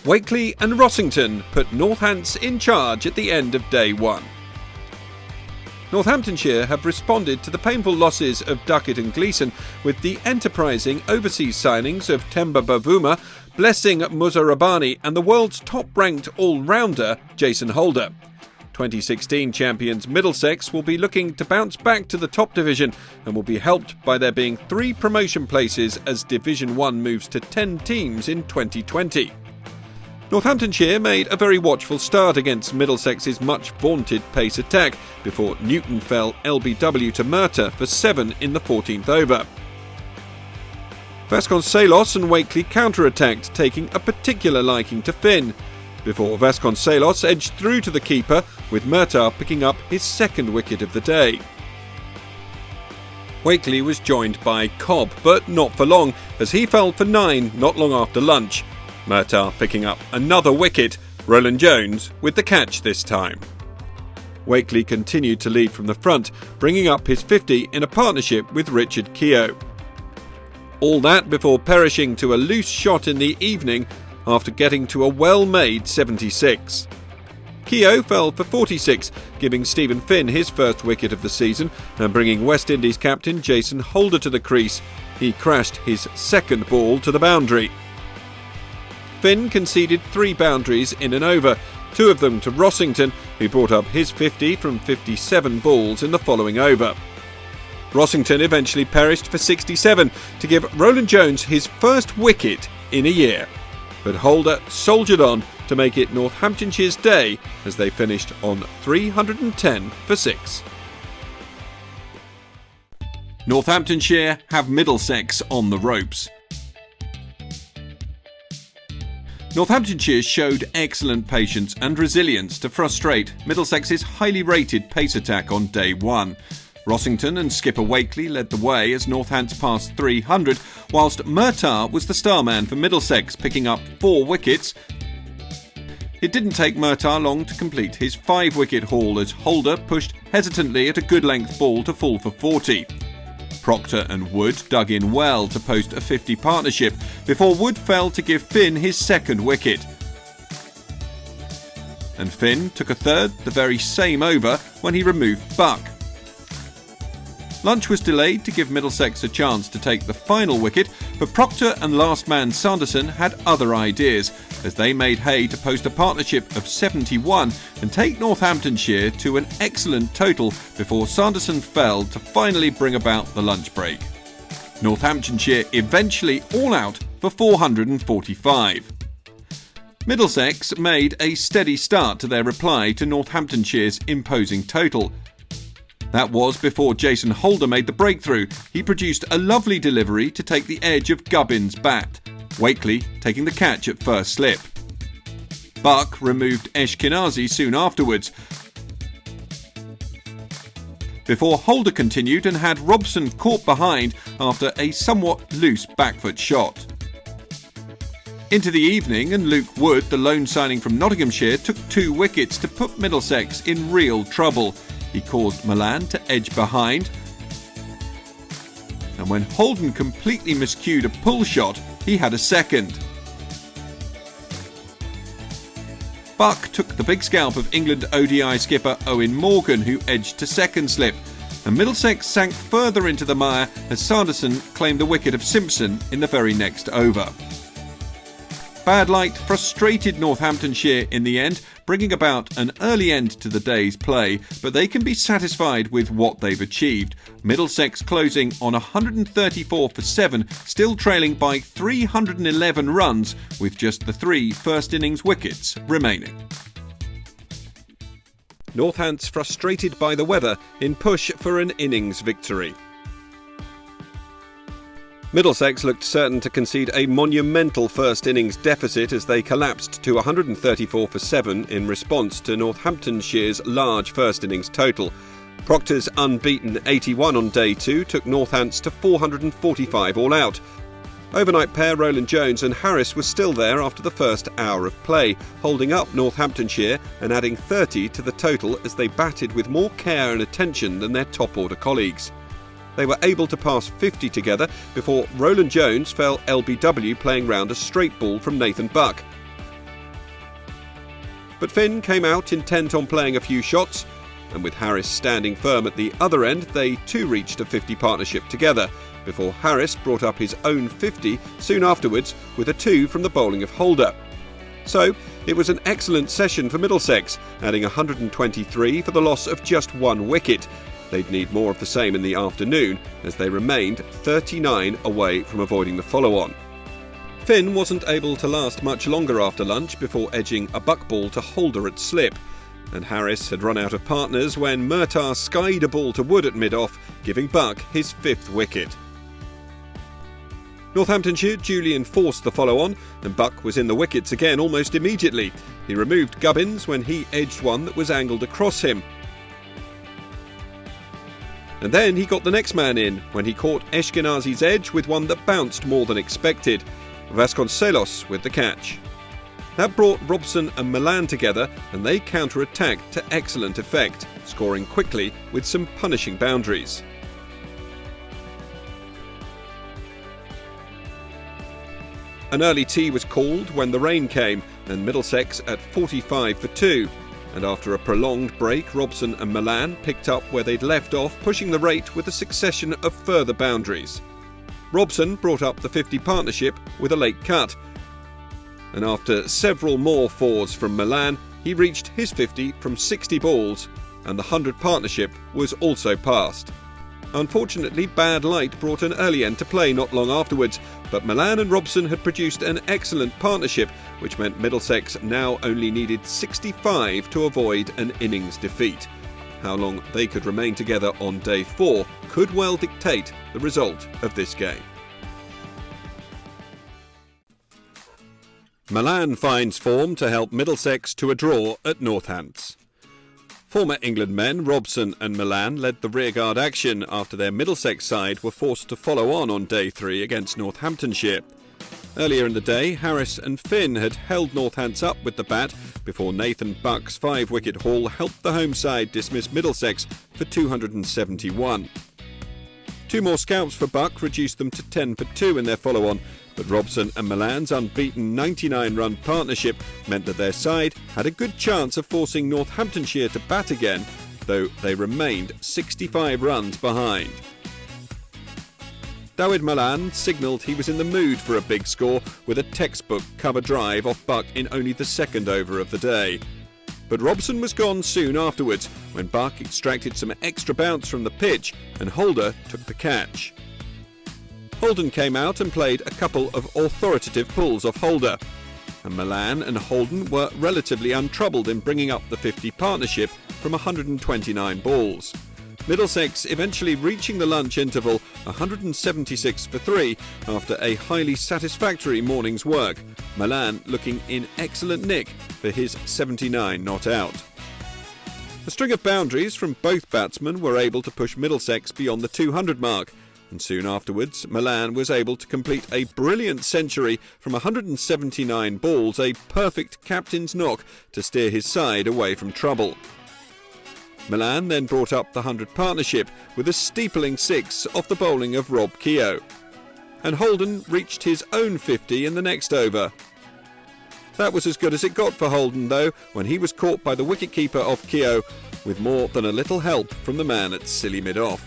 Wakely and Rossington put Northants in charge at the end of day one. Northamptonshire have responded to the painful losses of Duckett and Gleeson with the enterprising overseas signings of Temba Bavuma, Blessing Muzarabani and the world's top-ranked all-rounder Jason Holder. 2016 champions Middlesex will be looking to bounce back to the top division and will be helped by there being 3 promotion places as Division 1 moves to 10 teams in 2020. Northamptonshire made a very watchful start against Middlesex's much-vaunted pace attack before Newton fell LBW to Merthyr for 7 in the 14th over. Vasconcelos and Wakely counter-attacked, taking a particular liking to Finn, before Vasconcelos edged through to the keeper, with Merthyr picking up his second wicket of the day. Wakely was joined by Cobb, but not for long, as he fell for 9 not long after lunch. Merthyr picking up another wicket, Roland Jones with the catch this time. Wakely continued to lead from the front, bringing up his 50 in a partnership with Richard Keogh. All that before perishing to a loose shot in the evening after getting to a well-made 76. Keogh fell for 46, giving Stephen Finn his first wicket of the season and bringing West Indies captain Jason Holder to the crease. He crashed his second ball to the boundary. Finn conceded 3 boundaries in an over, 2 of them to Rossington, who brought up his 50 from 57 balls in the following over. Rossington eventually perished for 67 to give Roland Jones his first wicket in a year. But Holder soldiered on to make it Northamptonshire's day as they finished on 310 for 6. Northamptonshire have Middlesex on the ropes. Northamptonshire showed excellent patience and resilience to frustrate Middlesex's highly rated pace attack on day one. Rossington and skipper Wakely led the way as Northants passed 300, whilst Merthyr was the starman for Middlesex, picking up 4 wickets. It didn't take Merthyr long to complete his 5-wicket haul as Holder pushed hesitantly at a good length ball to fall for 40. Proctor and Wood dug in well to post a 50 partnership before Wood fell to give Finn his second wicket. And Finn took a third the very same over when he removed Buck. Lunch was delayed to give Middlesex a chance to take the final wicket, but Proctor and last man Sanderson had other ideas as they made hay to post a partnership of 71 and take Northamptonshire to an excellent total before Sanderson fell to finally bring about the lunch break. Northamptonshire eventually all out for 445. Middlesex made a steady start to their reply to Northamptonshire's imposing total. That was before Jason Holder made the breakthrough. He produced a lovely delivery to take the edge of Gubbin's bat, Wakely taking the catch at first slip. Buck removed Eshkenazi soon afterwards, before Holder continued and had Robson caught behind after a somewhat loose backfoot shot. Into the evening, and Luke Wood, the lone signing from Nottinghamshire, took 2 wickets to put Middlesex in real trouble. He caused Malan to edge behind, and when Holden completely miscued a pull shot, he had a second. Buck took the big scalp of England ODI skipper Eoin Morgan, who edged to second slip, and Middlesex sank further into the mire as Sanderson claimed the wicket of Simpson in the very next over. Bad light frustrated Northamptonshire in the end, bringing about an early end to the day's play, but they can be satisfied with what they've achieved. Middlesex closing on 134 for 7, still trailing by 311 runs, with just the 3 first innings wickets remaining. Northants frustrated by the weather in push for an innings victory. Middlesex looked certain to concede a monumental first innings deficit as they collapsed to 134 for 7 in response to Northamptonshire's large first innings total. Proctor's unbeaten 81 on day 2 took Northants to 445 all out. Overnight pair Roland Jones and Harris were still there after the first hour of play, holding up Northamptonshire and adding 30 to the total as they batted with more care and attention than their top-order colleagues. They were able to pass 50 together before Roland Jones fell LBW playing round a straight ball from Nathan Buck. But Finn came out intent on playing a few shots, and with Harris standing firm at the other end, they too reached a 50 partnership together, before Harris brought up his own 50 soon afterwards with a 2 from the bowling of Holder. So it was an excellent session for Middlesex, adding 123 for the loss of just 1 wicket. They'd need more of the same in the afternoon, as they remained 39 away from avoiding the follow-on. Finn wasn't able to last much longer after lunch before edging a buck ball to Holder at slip, and Harris had run out of partners when Murtagh skied a ball to Wood at mid-off, giving Buck his 5th wicket. Northamptonshire duly enforced the follow-on, and Buck was in the wickets again almost immediately. He removed Gubbins when he edged one that was angled across him. And then he got the next man in when he caught Eshkenazi's edge with one that bounced more than expected. Vasconcelos with the catch. That brought Robson and Malan together, and they counter-attacked to excellent effect, scoring quickly with some punishing boundaries. An early tea was called when the rain came, and Middlesex at 45 for 2. And after a prolonged break, Robson and Malan picked up where they'd left off, pushing the rate with a succession of further boundaries. Robson brought up the 50 partnership with a late cut, and after several more 4s from Malan, he reached his 50 from 60 balls, and the 100 partnership was also passed. Unfortunately, bad light brought an early end to play not long afterwards, but Malan and Robson had produced an excellent partnership, which meant Middlesex now only needed 65 to avoid an innings defeat. How long they could remain together on day 4 could well dictate the result of this game. Malan finds form to help Middlesex to a draw at Northants. Former England men Robson and Malan led the rearguard action after their Middlesex side were forced to follow on day 3 against Northamptonshire. Earlier in the day, Harris and Finn had held Northants up with the bat before Nathan Buck's 5-wicket haul helped the home side dismiss Middlesex for 271. 2 more scalps for Buck reduced them to 10 for 2 in their follow-on, but Robson and Malan's unbeaten 99-run partnership meant that their side had a good chance of forcing Northamptonshire to bat again, though they remained 65 runs behind. Dawid Malan signalled he was in the mood for a big score with a textbook cover drive off Buck in only the 2nd over of the day. But Robson was gone soon afterwards when Buck extracted some extra bounce from the pitch and Holder took the catch. Holden came out and played a couple of authoritative pulls off Holder, and Malan and Holden were relatively untroubled in bringing up the 50 partnership from 129 balls. Middlesex eventually reaching the lunch interval 176 for 3 after a highly satisfactory morning's work, Malan looking in excellent nick for his 79 not out. A string of boundaries from both batsmen were able to push Middlesex beyond the 200 mark, and soon afterwards Malan was able to complete a brilliant century from 179 balls, a perfect captain's knock to steer his side away from trouble. Malan then brought up the 100 partnership with a steepling 6 off the bowling of Rob Keogh, and Holden reached his own 50 in the next over. That was as good as it got for Holden though, when he was caught by the wicketkeeper of Keogh with more than a little help from the man at silly mid-off.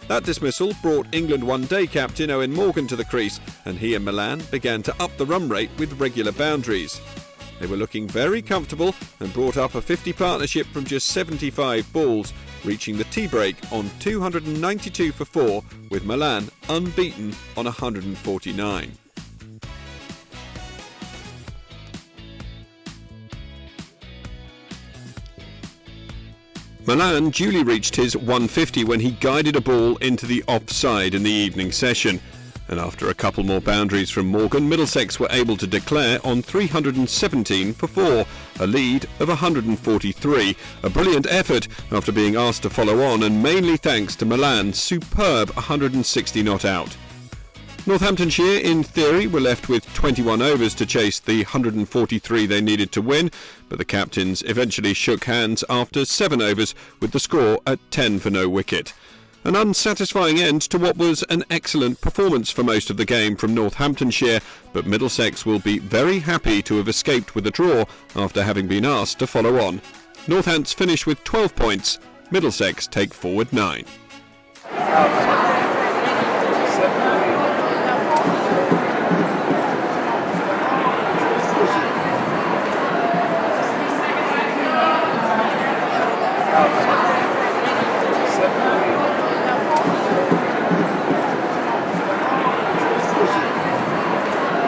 That dismissal brought England one-day captain Eoin Morgan to the crease, and he and Malan began to up the run rate with regular boundaries. They were looking very comfortable and brought up a 50 partnership from just 75 balls, reaching the tea break on 292 for 4, with Malan unbeaten on 149. Malan duly reached his 150 when he guided a ball into the offside in the evening session. And after a couple more boundaries from Morgan, Middlesex were able to declare on 317 for 4, a lead of 143. A brilliant effort after being asked to follow on, and mainly thanks to Malan's superb 160 not out. Northamptonshire, in theory, were left with 21 overs to chase the 143 they needed to win, but the captains eventually shook hands after 7 overs with the score at 10 for no wicket. An unsatisfying end to what was an excellent performance for most of the game from Northamptonshire, but Middlesex will be very happy to have escaped with a draw after having been asked to follow on. Northants finish with 12 points, Middlesex take forward 9.